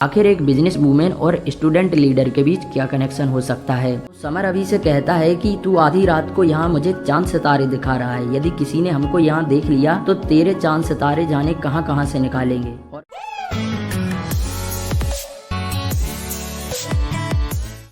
आखिर एक business women और स्टूडेंट लीडर के बीच क्या कनेक्शन हो सकता है। समर अभी से कहता है कि तू आधी रात को यहाँ मुझे चांद सितारे दिखा रहा है, यदि किसी ने हमको यहाँ देख लिया तो तेरे चांद सितारे जाने कहाँ कहाँ से निकालेंगे।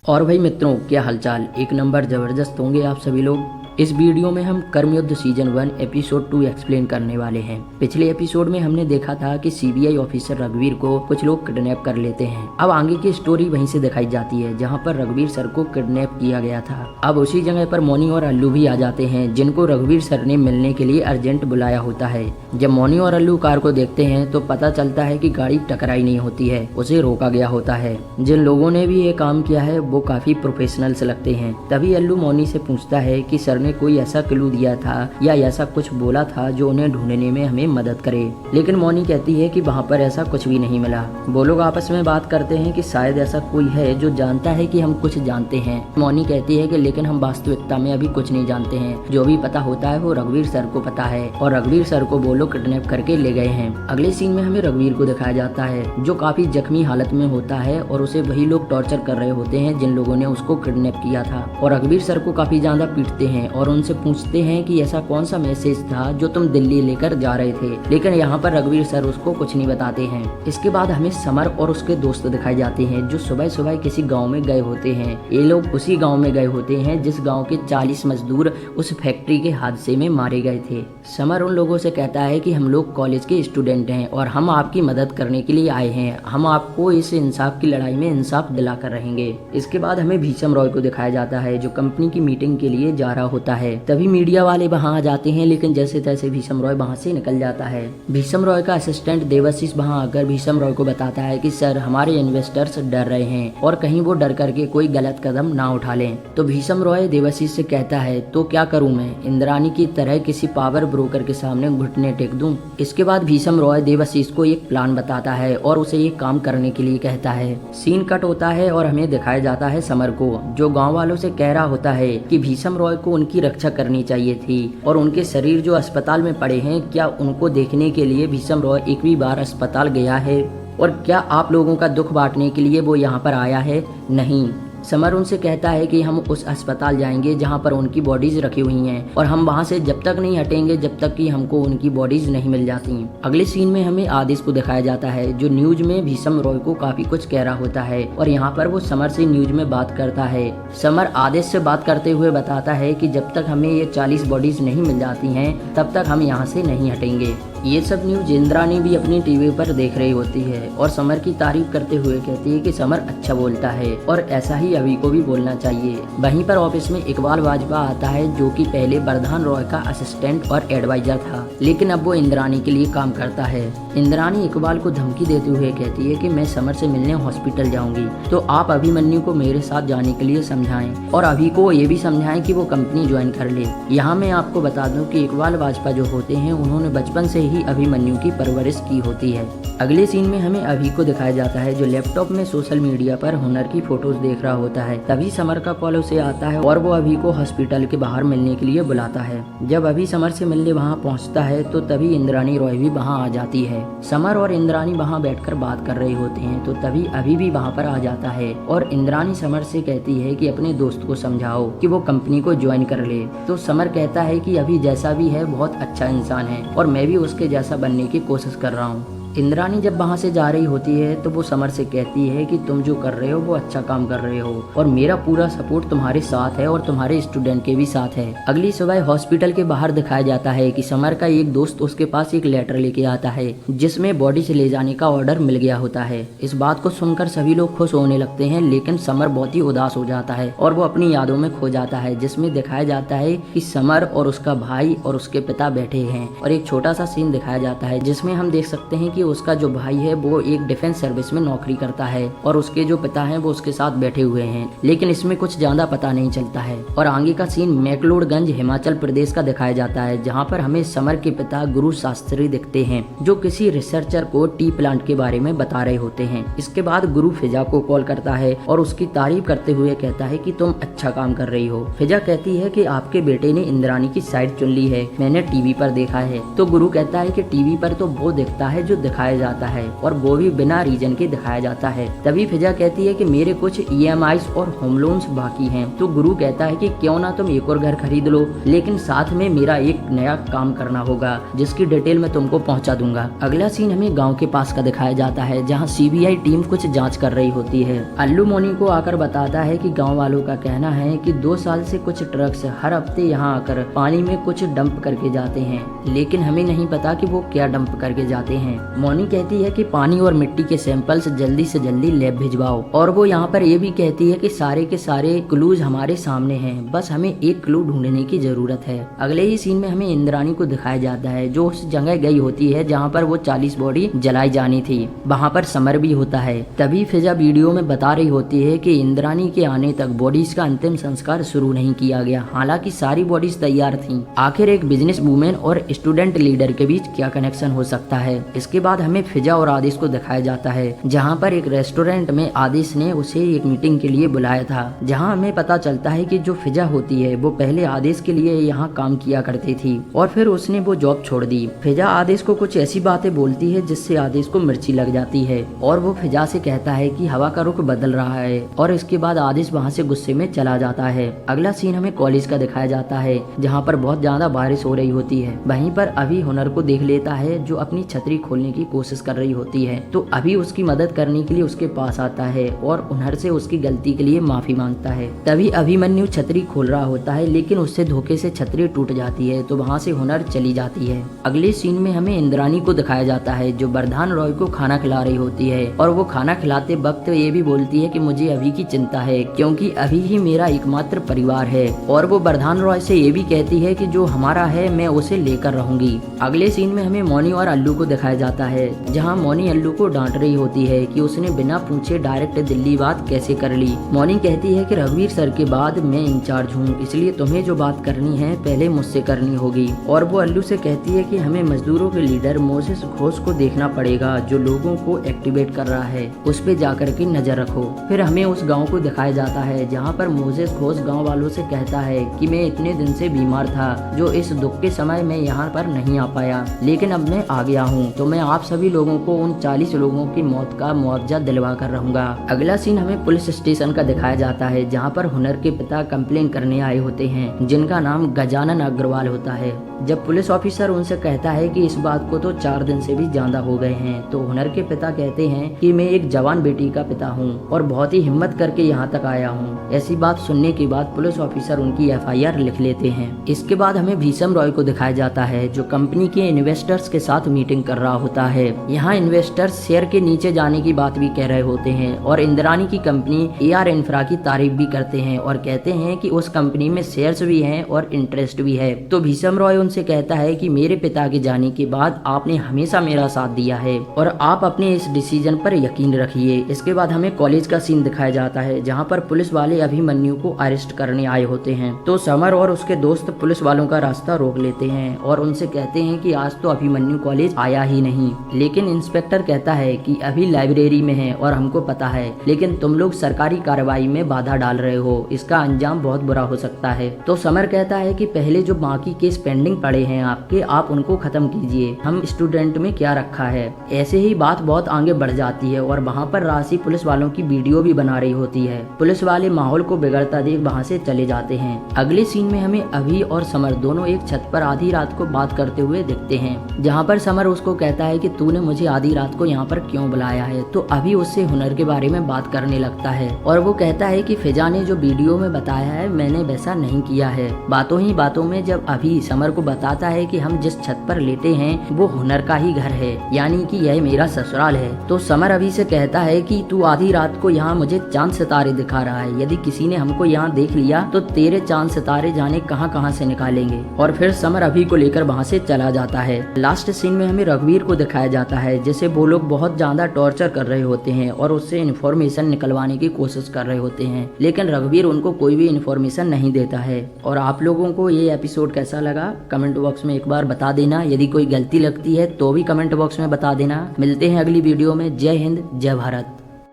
और भाई मित्रों, क्या हालचाल, एक नंबर जबरदस्त होंगे आप सभी लोग। इस वीडियो में हम कर्मयुद्ध सीजन 1 एपिसोड 2 एक्सप्लेन करने वाले हैं। पिछले एपिसोड में हमने देखा था कि सीबीआई ऑफिसर रघुवीर को कुछ लोग किडनैप कर लेते हैं। अब आगे की स्टोरी वहीं से दिखाई जाती है जहां पर रघुवीर सर को किडनैप किया गया था। अब उसी जगह पर मोनी और अल्लू भी आ जाते हैं, जिनको रघुवीर सर ने मिलने के लिए अर्जेंट बुलाया होता है। जब मोनी और अल्लू कार को देखते हैं तो पता चलता है कि गाड़ी टकराई नहीं होती है, उसे रोका गया होता है। जिन लोगों ने भी ये काम किया है वो काफी प्रोफेशनल्स लगते हैं। तभी अल्लू मोनी से पूछता है कि सर ने कोई ऐसा क्लू दिया था या ऐसा कुछ बोला था जो उन्हें ढूंढने में हमें मदद करे, लेकिन मोनी कहती है कि वहाँ पर ऐसा कुछ भी नहीं मिला। वो लोग आपस में बात करते हैं कि शायद ऐसा कोई है जो जानता है कि हम कुछ जानते हैं। मोनी कहती है कि लेकिन हम वास्तविकता में अभी कुछ नहीं जानते हैं, जो भी पता होता है वो रघुवीर सर को पता है और रघुवीर सर को वो लोग किडनैप करके ले गए हैं। अगले सीन में हमें रघुवीर को दिखाया जाता है जो काफी जख्मी हालत में होता है और उसे वही लोग टॉर्चर कर रहे होते हैं जिन लोगों ने उसको किडनैप किया था, और रघुवीर सर को काफी ज्यादा पीटते हैं और उनसे पूछते हैं कि ऐसा कौन सा मैसेज था जो तुम दिल्ली लेकर जा रहे थे, लेकिन यहाँ पर रघुवीर सर उसको कुछ नहीं बताते हैं। इसके बाद हमें समर और उसके दोस्त दिखाए जाते हैं जो सुबह सुबह किसी गांव में गए होते हैं। ये लोग उसी गांव में गए होते हैं जिस गांव के 40 मजदूर उस फैक्ट्री के हादसे में मारे गए थे। समर उन लोगों से कहता है कि हम लोग कॉलेज के स्टूडेंट हैं और हम आपकी मदद करने के लिए आए हैं, हम आपको इस इंसाफ की लड़ाई में इंसाफ दिला कर रहेंगे। इसके बाद हमें भीषम रॉय को दिखाया जाता है जो कंपनी की मीटिंग के लिए जा रहा होता है। तभी मीडिया वाले वहां आ जाते हैं, लेकिन जैसे तैसे भीषम रॉय वहां से निकल जाता है। भीषम रॉय का असिस्टेंट देवाशीष वहां आकर भीषम रॉय को बताता है कि सर हमारे इन्वेस्टर्स डर रहे हैं और कहीं वो डर करके कोई गलत कदम ना उठा लें। तो भीषम रॉय देवाशीष से कहता है तो क्या करूं मैं, इंद्रानी की तरह किसी पावर ब्रोकर के सामने घुटने टेक दूं। इसके बाद भीषम रॉय देवाशीष को एक प्लान बताता है और उसे एक काम करने के लिए कहता है। सीन कट होता है और हमें दिखाया जाता है समर को जो गाँव वालों से कह रहा होता है कि भीषम रॉय को उनकी रक्षा करनी चाहिए थी और उनके शरीर जो अस्पताल में पड़े हैं, क्या उनको देखने के लिए भीषम रॉय एक भी बार अस्पताल गया है और क्या आप लोगों का दुख बांटने के लिए वो यहाँ पर आया है? नहीं। समर उनसे कहता है कि हम उस अस्पताल जाएंगे जहां पर उनकी बॉडीज रखी हुई हैं और हम वहां से जब तक नहीं हटेंगे जब तक कि हमको उनकी बॉडीज नहीं मिल जाती। अगले सीन में हमें आदेश को दिखाया जाता है जो न्यूज में भीषम रॉय को काफी कुछ कह रहा होता है और यहाँ पर वो समर से न्यूज में बात करता है। समर आदेश से बात करते हुए बताता है कि जब तक हमें ये 40 बॉडीज नहीं मिल जाती हैं तब तक हम यहाँ से नहीं हटेंगे। ये सब न्यूज इंद्रानी भी अपनी टीवी पर देख रही होती है और समर की तारीफ करते हुए कहती है कि समर अच्छा बोलता है और ऐसा ही अभी को भी बोलना चाहिए। वहीं पर ऑफिस में इकबाल वाजवा आता है जो कि पहले प्रधान रॉय का असिस्टेंट और एडवाइजर था, लेकिन अब वो इंद्रानी के लिए काम करता है। इंद्रानी इकबाल को धमकी देते हुए कहती है कि मैं समर से मिलने हॉस्पिटल जाऊंगी, तो आप अभिमन्यु को मेरे साथ जाने के लिए समझाएं और अभी को ये भी समझाएं कि वो कंपनी ज्वाइन कर ले। यहाँ मैं आपको बता दूं कि इकबाल वाजवा जो होते हैं उन्होंने बचपन से ही अभिमन्यु की परवरिश की होती है। अगले सीन में हमें अभी को दिखाया जाता है जो लैपटॉप में सोशल मीडिया पर हुनर की फोटोज देख रहा होता है। तभी समर का कॉल उसे आता है और वो अभी को हॉस्पिटल के बाहर मिलने के लिए बुलाता है। जब अभी समर से मिलने वहां पहुंचता है तो तभी इंद्रानी रॉय भी वहां आ जाती है। समर और इंद्रानी वहां बैठकर बात कर रहे होते हैं तो तभी अभी भी वहां पर आ जाता है और इंद्रानी समर से कहती है कि अपने दोस्त को समझाओ कि वो कंपनी को ज्वाइन कर ले। तो समर कहता है कि अभी जैसा भी है बहुत अच्छा इंसान है और मैं भी उसके जैसा बनने की कोशिश कर रहा हूँ। इंद्रानी जब वहां से जा रही होती है तो वो समर से कहती है कि तुम जो कर रहे हो वो अच्छा काम कर रहे हो और मेरा पूरा सपोर्ट तुम्हारे साथ है और तुम्हारे स्टूडेंट के भी साथ है। अगली सुबह हॉस्पिटल के बाहर दिखाया जाता है कि समर का एक दोस्त उसके पास एक लेटर लेके आता है जिसमें बॉडी से ले जाने का ऑर्डर मिल गया होता है। इस बात को सुनकर सभी लोग खुश होने लगते हैं, लेकिन समर बहुत ही उदास हो जाता है और वो अपनी यादों में खो जाता है, जिसमें दिखाया जाता है कि समर और उसका भाई और उसके पिता बैठे हैं और एक छोटा सा सीन दिखाया जाता है जिसमें हम देख सकते हैं कि उसका जो भाई है वो एक डिफेंस सर्विस में नौकरी करता है और उसके जो पिता हैं वो उसके साथ बैठे हुए हैं, लेकिन इसमें कुछ ज्यादा पता नहीं चलता है। और आगे का सीन मैक्लोडगंज हिमाचल प्रदेश का दिखाया जाता है जहाँ पर हमें समर के पिता गुरु शास्त्री दिखते हैं जो किसी रिसर्चर को टी प्लांट के बारे में बता रहे होते हैं। इसके बाद गुरु फिजा को कॉल करता है और उसकी तारीफ करते हुए कहता है कि तुम अच्छा काम कर रही हो। फिजा कहती है कि आपके बेटे ने इंद्रानी की साइड चुन ली है, मैंने टीवी पर देखा है। तो गुरु कहता है कि टीवी पर तो वो दिखता है जो दिखाया जाता है और वो भी बिना रीजन के दिखाया जाता है। तभी फिजा कहती है कि मेरे कुछ EMIs और होम लोन्स बाकी हैं। तो गुरु कहता है कि क्यों ना तुम एक और घर खरीद लो, लेकिन साथ में मेरा एक नया काम करना होगा जिसकी डिटेल मैं तुमको पहुंचा दूंगा। अगला सीन हमें गांव के पास का दिखाया जाता है जहां CBI टीम कुछ जांच कर रही होती है। अल्लू मोनी को आकर बताता है कि गांव वालों का कहना है कि 2 साल से कुछ ट्रक्स हर हफ्ते यहां आकर पानी में कुछ डंप करके जाते हैं, लेकिन हमें नहीं पता कि वो क्या डंप करके जाते हैं। मोनी कहती है कि पानी और मिट्टी के सैंपल्स जल्दी से जल्दी लैब भिजवाओ, और वो यहाँ पर ये भी कहती है कि सारे के सारे क्लूज हमारे सामने हैं, बस हमें एक क्लू ढूंढने की जरूरत है। अगले ही सीन में हमें इंद्राणी को दिखाया जाता है जो उस जगह गई होती है जहाँ पर वो 40 बॉडी जलाई जानी थी। वहाँ पर समर भी होता है। तभी फिजा वीडियो में बता रही होती है कि इंद्राणी के आने तक बॉडीज का अंतिम संस्कार शुरू नहीं किया गया, हालांकि सारी बॉडीज तैयार थीं। आखिर एक बिजनेस वूमेन और स्टूडेंट लीडर के बीच क्या कनेक्शन हो सकता है। इसके बाद हमें फिजा और आदिश को दिखाया जाता है जहाँ पर एक रेस्टोरेंट में आदिश ने उसे एक मीटिंग के लिए बुलाया था, जहाँ हमें पता चलता है कि जो फिजा होती है वो पहले आदिश के लिए यहाँ काम किया करती थी और फिर उसने वो जॉब छोड़ दी। फिजा आदिश को कुछ ऐसी बातें बोलती है जिससे आदिश को मिर्ची लग जाती है और वो फिजा से कहता है कि हवा का रुख बदल रहा है, और इसके बाद आदिश वहाँ से गुस्से में चला जाता है। अगला सीन हमें कॉलेज का दिखाया जाता है जहाँ पर बहुत ज्यादा बारिश हो रही होती है। वहीं पर अभी हुनर को देख लेता है जो अपनी छतरी खोलने की कोशिश कर रही होती है, तो अभी उसकी मदद करने के लिए उसके पास आता है और हुनर से उसकी गलती के लिए माफी मांगता है। तभी अभिमन्यु छतरी खोल रहा होता है लेकिन उससे धोखे से छतरी टूट जाती है, तो वहाँ से हुनर चली जाती है। अगले सीन में हमें इंद्राणी को दिखाया जाता है जो वर्धान रॉय को खाना खिला रही होती है, और वो खाना खिलाते वक्त ये भी बोलती है कि मुझे अभी की चिंता है क्योंकि अभी ही मेरा एकमात्र परिवार है, और वो वर्धान रॉय से ये भी कहती है कि जो हमारा है मैं उसे लेकर रहूंगी। अगले सीन में हमें मोनी और अल्लू को दिखाया जाता है जहाँ मोनी अल्लू को डांट रही होती है कि उसने बिना पूछे डायरेक्ट दिल्ली बात कैसे कर ली। मोनी कहती है कि रघुवीर सर के बाद मैं इंचार्ज हूँ, इसलिए तुम्हें जो बात करनी है पहले मुझसे करनी होगी। और वो अल्लू से कहती है कि हमें मजदूरों के लीडर मोसेस घोष को देखना पड़ेगा जो लोगों को एक्टिवेट कर रहा है, उस पे जाकर के नजर रखो। फिर हमें उस गाँव को दिखाया जाता है जहाँ पर मोसेस घोष गाँव वालों से कहता है कि मैं इतने दिन से बीमार था, जो इस दुख के समय मैं यहाँ पर नहीं आ पाया, लेकिन अब मैं आ गया हूँ, तो मैं आप सभी लोगों को उन 40 लोगों की मौत का मुआवजा दिलवा कर रहूंगा। अगला सीन हमें पुलिस स्टेशन का दिखाया जाता है जहाँ पर हुनर के पिता कंप्लेन करने आए होते हैं जिनका नाम गजानन अग्रवाल होता है। जब पुलिस ऑफिसर उनसे कहता है कि इस बात को तो 4 दिन से भी ज्यादा हो गए हैं, तो हुनर के पिता कहते हैं कि मैं एक जवान बेटी का पिता हूँ और बहुत ही हिम्मत करके यहाँ तक आया हूँ। ऐसी बात सुनने के बाद पुलिस ऑफिसर उनकी FIR लिख लेते हैं। इसके बाद हमें भीषम रॉय को दिखाया जाता है जो कंपनी के इन्वेस्टर्स के साथ मीटिंग कर रहा होता है। यहाँ इन्वेस्टर्स शेयर के नीचे जाने की बात भी कह रहे होते हैं और इंद्राणी की कंपनी AR इंफ्रा की तारीफ भी करते हैं और कहते हैं कि उस कंपनी में शेयर्स भी हैं और इंटरेस्ट भी है। तो भीषम रॉय उनसे कहता है कि मेरे पिता के जाने के बाद आपने हमेशा मेरा साथ दिया है और आप अपने इस डिसीजन पर यकीन रखिए। इसके बाद हमें कॉलेज का सीन दिखाया जाता है जहाँ पर पुलिस वाले अभिमन्यु को अरेस्ट करने आए होते हैं। तो समर और उसके दोस्त पुलिस वालों का रास्ता रोक लेते हैं और उनसे कहते हैं कि आज तो अभिमन्यु कॉलेज आया ही नहीं, लेकिन इंस्पेक्टर कहता है कि अभी लाइब्रेरी में है और हमको पता है, लेकिन तुम लोग सरकारी कार्रवाई में बाधा डाल रहे हो, इसका अंजाम बहुत बुरा हो सकता है। तो समर कहता है कि पहले जो बाकी केस पेंडिंग पड़े हैं आपके, आप उनको खत्म कीजिए, हम स्टूडेंट में क्या रखा है। ऐसे ही बात बहुत आगे बढ़ जाती है और वहाँ पर राशि पुलिस वालों की वीडियो भी बना रही होती है। पुलिस वाले माहौल को बिगड़ता देख वहाँ से चले जाते हैं। अगले सीन में हमें अभी और समर दोनों एक छत पर आधी रात को बात करते हुए दिखते हैं, जहाँ पर समर उसको कहता है कि तूने मुझे आधी रात को यहाँ पर क्यों बुलाया है। तो अभी उससे हुनर के बारे में बात करने लगता है और वो कहता है कि फिजा ने जो वीडियो में बताया है मैंने वैसा नहीं किया है। बातों ही बातों में जब अभी समर को बताता है कि हम जिस छत पर लेटे हैं वो हुनर का ही घर है, यानी कि यह मेरा ससुराल है। तो समर अभी से कहता है कि तू आधी रात को यहाँ मुझे चांद सितारे दिखा रहा है, यदि किसी ने हमको यहाँ देख लिया तो तेरे चांद सितारे जाने कहाँ कहाँ से निकालेंगे। और फिर समर अभी को लेकर वहाँ से चला जाता है। लास्ट सीन में हमें रघुवीर को दिखाया जाता है जिसे वो लोग बहुत ज्यादा टॉर्चर कर रहे होते हैं और उससे इन्फॉर्मेशन निकलवाने की कोशिश कर रहे होते हैं, लेकिन रघुवीर उनको कोई भी इन्फॉर्मेशन नहीं देता है। और आप लोगों को ये एपिसोड कैसा लगा कमेंट बॉक्स में एक बार बता देना, यदि कोई गलती लगती है तो भी कमेंट बॉक्स में बता देना। मिलते हैं अगली वीडियो में। जय हिंद, जय भारत।